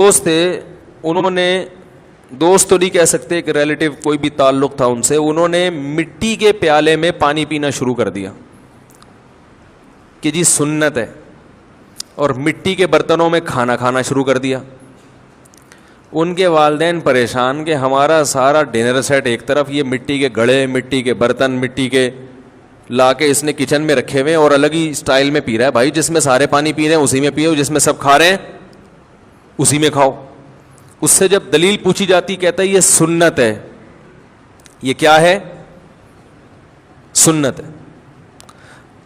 دوست تھے, انہوں نے, دوست تو نہیں کہہ سکتے, ایک ریلیٹیو کوئی بھی تعلق تھا ان سے, انہوں نے مٹی کے پیالے میں پانی پینا شروع کر دیا کہ جی سنت ہے, اور مٹی کے برتنوں میں کھانا کھانا شروع کر دیا. ان کے والدین پریشان کہ ہمارا سارا ڈنر سیٹ ایک طرف, یہ مٹی کے گھڑے, مٹی کے برتن, مٹی کے لا کے اس نے کچن میں رکھے ہوئے اور الگ ہی سٹائل میں پی رہا ہے. بھائی جس میں سارے پانی پی رہے ہیں اسی میں پیو, جس میں سب کھا رہے ہیں اسی میں کھاؤ. اس سے جب دلیل پوچھی جاتی کہتا ہے یہ سنت ہے. یہ کیا ہے؟ سنت ہے.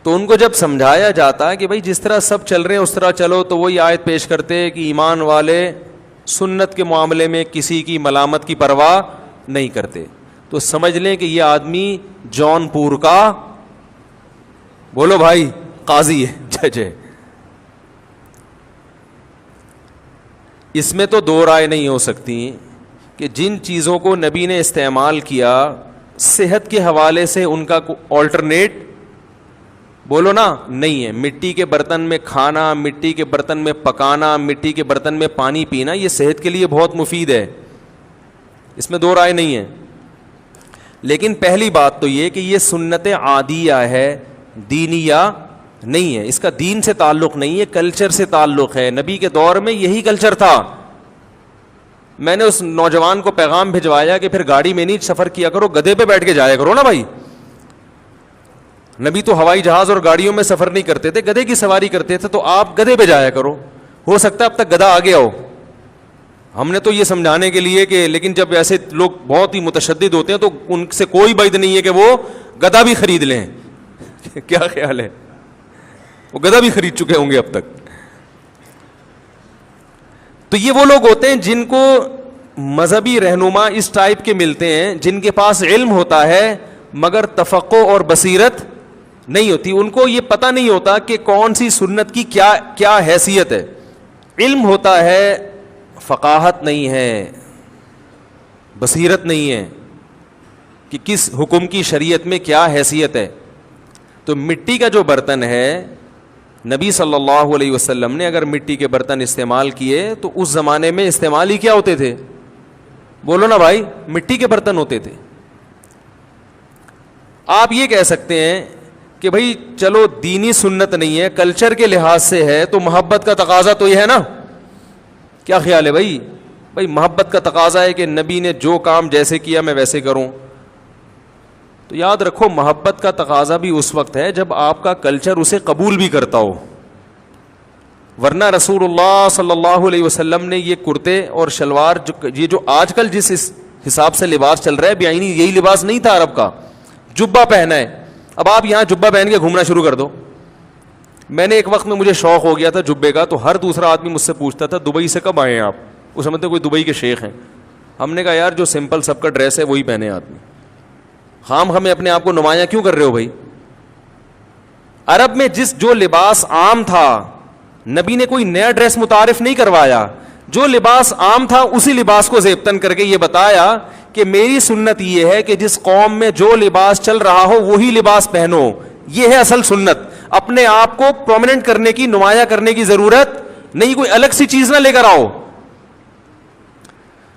تو ان کو جب سمجھایا جاتا ہے کہ بھائی جس طرح سب چل رہے ہیں اس طرح چلو, تو وہی آیت پیش کرتے ہیں کہ ایمان والے سنت کے معاملے میں کسی کی ملامت کی پرواہ نہیں کرتے. تو سمجھ لیں کہ یہ آدمی جون پور کا, بولو بھائی, قاضی ہے, جج ہے. اس میں تو دو رائے نہیں ہو سکتی کہ جن چیزوں کو نبی نے استعمال کیا صحت کے حوالے سے ان کا آلٹرنیٹ بولو نا نہیں ہے. مٹی کے برتن میں کھانا, مٹی کے برتن میں پکانا, مٹی کے برتن میں پانی پینا, یہ صحت کے لیے بہت مفید ہے, اس میں دو رائے نہیں ہے. لیکن پہلی بات تو یہ کہ یہ سنت عادیہ ہے, دینیہ نہیں ہے. اس کا دین سے تعلق نہیں ہے, کلچر سے تعلق ہے. نبی کے دور میں یہی کلچر تھا. میں نے اس نوجوان کو پیغام بھجوایا کہ پھر گاڑی میں نہیں سفر کیا کرو, گدھے پہ بیٹھ کے جایا کرو نا بھائی. نبی تو ہوائی جہاز اور گاڑیوں میں سفر نہیں کرتے تھے, گدھے کی سواری کرتے تھے, تو آپ گدھے پہ جایا کرو. ہو سکتا ہے اب تک گدھا آ گیا ہو. ہم نے تو یہ سمجھانے کے لیے کہ, لیکن جب ایسے لوگ بہت ہی متشدد ہوتے ہیں تو ان سے کوئی بید نہیں ہے کہ وہ گدھا بھی خرید لیں. کیا خیال ہے؟ وہ گدھا بھی خرید چکے ہوں گے اب تک. تو یہ وہ لوگ ہوتے ہیں جن کو مذہبی رہنما اس ٹائپ کے ملتے ہیں, جن کے پاس علم ہوتا ہے مگر تفقع اور بصیرت نہیں ہوتی. ان کو یہ پتہ نہیں ہوتا کہ کون سی سنت کی کیا حیثیت ہے. علم ہوتا ہے, فقاہت نہیں ہے, بصیرت نہیں ہے کہ کس حکم کی شریعت میں کیا حیثیت ہے. تو مٹی کا جو برتن ہے, نبی صلی اللہ علیہ وسلم نے اگر مٹی کے برتن استعمال کیے تو اس زمانے میں استعمال ہی کیا ہوتے تھے؟ بولو نا بھائی, مٹی کے برتن ہوتے تھے. آپ یہ کہہ سکتے ہیں کہ بھائی چلو دینی سنت نہیں ہے, کلچر کے لحاظ سے ہے, تو محبت کا تقاضا تو یہ ہے نا. کیا خیال ہے بھائی؟ بھائی محبت کا تقاضا ہے کہ نبی نے جو کام جیسے کیا میں ویسے کروں. تو یاد رکھو محبت کا تقاضا بھی اس وقت ہے جب آپ کا کلچر اسے قبول بھی کرتا ہو, ورنہ رسول اللہ صلی اللہ علیہ وسلم نے یہ کرتے اور شلوار یہ جو آج کل جس حساب سے لباس چل رہا ہے بیائی, یہی لباس نہیں تھا عرب کا. جبہ پہنا ہے, اب آپ یہاں جبہ پہن کے گھومنا شروع کر دو. میں نے ایک وقت میں مجھے شوق ہو گیا تھا جبے کا, تو ہر دوسرا آدمی مجھ سے پوچھتا تھا دبئی سے کب آئے ہیں آپ؟ وہ سمجھتے کوئی دبئی کے شیخ ہیں. ہم نے کہا یار جو سمپل سب کا ڈریس ہے وہی پہنے آدمی, خام ہمیں اپنے آپ کو نمایاں کیوں کر رہے ہو بھائی؟ عرب میں جو لباس عام تھا, نبی نے کوئی نیا ڈریس متعارف نہیں کروایا. جو لباس عام تھا اسی لباس کو زیبتن کر کے یہ بتایا کہ میری سنت یہ ہے کہ جس قوم میں جو لباس چل رہا ہو وہی لباس پہنو. یہ ہے اصل سنت. اپنے آپ کو پرومیننٹ کرنے کی, نمایاں کرنے کی ضرورت نہیں, کوئی الگ سی چیز نہ لے کر آؤ.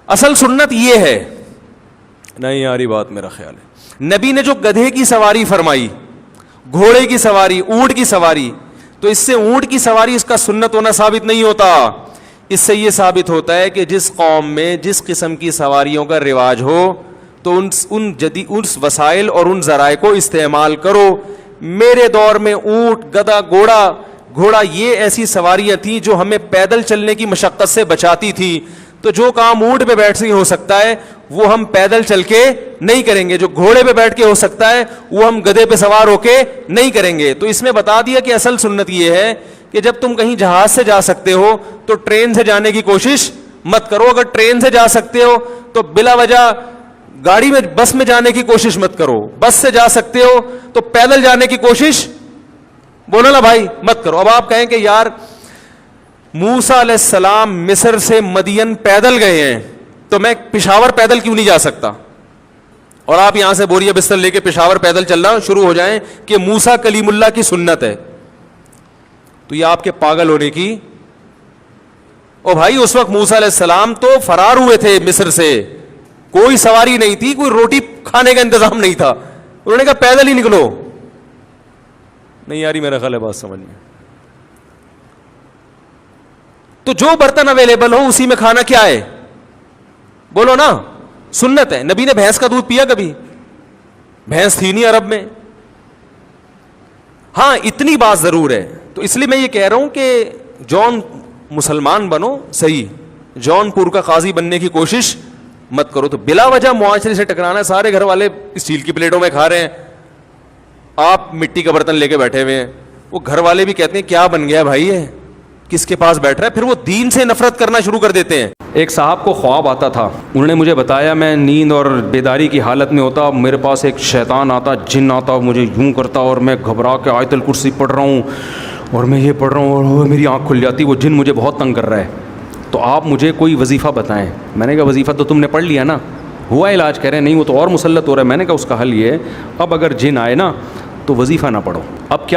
اصل سنت یہ ہے. نہیں یاری بات میرا خیال ہے. نبی نے جو گدھے کی سواری فرمائی, گھوڑے کی سواری, اونٹ کی سواری, تو اس سے اونٹ کی سواری اس کا سنت ہونا ثابت نہیں ہوتا. اس سے یہ ثابت ہوتا ہے کہ جس قوم میں جس قسم کی سواریوں کا رواج ہو تو ان اس وسائل اور ان ذرائع کو استعمال کرو. میرے دور میں اونٹ, گدھا, گھوڑا یہ ایسی سواریاں تھیں جو ہمیں پیدل چلنے کی مشقت سے بچاتی تھی. تو جو کام اونٹ پہ بیٹھ سے ہو سکتا ہے وہ ہم پیدل چل کے نہیں کریں گے, جو گھوڑے پہ بیٹھ کے ہو سکتا ہے وہ ہم گدھے پہ سوار ہو کے نہیں کریں گے. تو اس میں بتا دیا کہ اصل سنت یہ ہے کہ جب تم کہیں جہاز سے جا سکتے ہو تو ٹرین سے جانے کی کوشش مت کرو. اگر ٹرین سے جا سکتے ہو تو بلا وجہ گاڑی میں, بس میں جانے کی کوشش مت کرو. بس سے جا سکتے ہو تو پیدل جانے کی کوشش بولو نا بھائی مت کرو. اب آپ کہیں کہ یار موسیٰ علیہ السلام مصر سے مدین پیدل گئے ہیں تو میں پشاور پیدل کیوں نہیں جا سکتا؟ اور آپ یہاں سے بوریا بستر لے کے پشاور پیدل چلنا شروع ہو جائیں کہ موسیٰ کلیم اللہ کی سنت ہے, تو یہ آپ کے پاگل ہونے کی اور بھائی اس وقت موسیٰ علیہ السلام تو فرار ہوئے تھے مصر سے, کوئی سواری نہیں تھی, کوئی روٹی کھانے کا انتظام نہیں تھا, انہوں نے کہا پیدل ہی نکلو. نہیں یاری میرا خیال ہے بات سمجھ میں. تو جو برتن اویلیبل ہو اسی میں کھانا کیا ہے, بولو نا, سنت ہے. نبی نے بھینس کا دودھ پیا کبھی؟ بھینس تھی نہیں عرب میں. ہاں اتنی بات ضرور ہے. تو اس لیے میں یہ کہہ رہا ہوں کہ جون مسلمان بنو صحیح, جون پور کا قاضی بننے کی کوشش مت کرو. تو بلا وجہ معاشرے سے ٹکرانا ہے. سارے گھر والے اسٹیل کی پلیٹوں میں کھا رہے ہیں, آپ مٹی کا برتن لے کے بیٹھے ہوئے ہیں. وہ گھر والے بھی کہتے ہیں کیا بن گیا بھائی ہے, کس کے پاس بیٹھ رہا ہے. پھر وہ دین سے نفرت کرنا شروع کر دیتے ہیں. ایک صاحب کو خواب آتا تھا, انہوں نے مجھے بتایا میں نیند اور بیداری کی حالت میں ہوتا, میرے پاس ایک شیطان آتا, جن آتا, مجھے یوں کرتا اور میں گھبرا کے آیت الکرسی پڑھ رہا ہوں اور میں یہ پڑھ رہا ہوں اور میری آنکھ کھل جاتی, وہ جن مجھے بہت تنگ کر رہا ہے, تو آپ مجھے کوئی وظیفہ بتائیں. میں نے کہا وظیفہ تو تم نے پڑھ لیا نا, ہوا علاج. کہہ رہے ہیں نہیں وہ تو اور مسلط ہو رہا ہے. میں نے کہا اس کا حل یہ ہے, اب اگر جن آئے نا تو وظیفہ نہ پڑھو. اب کیا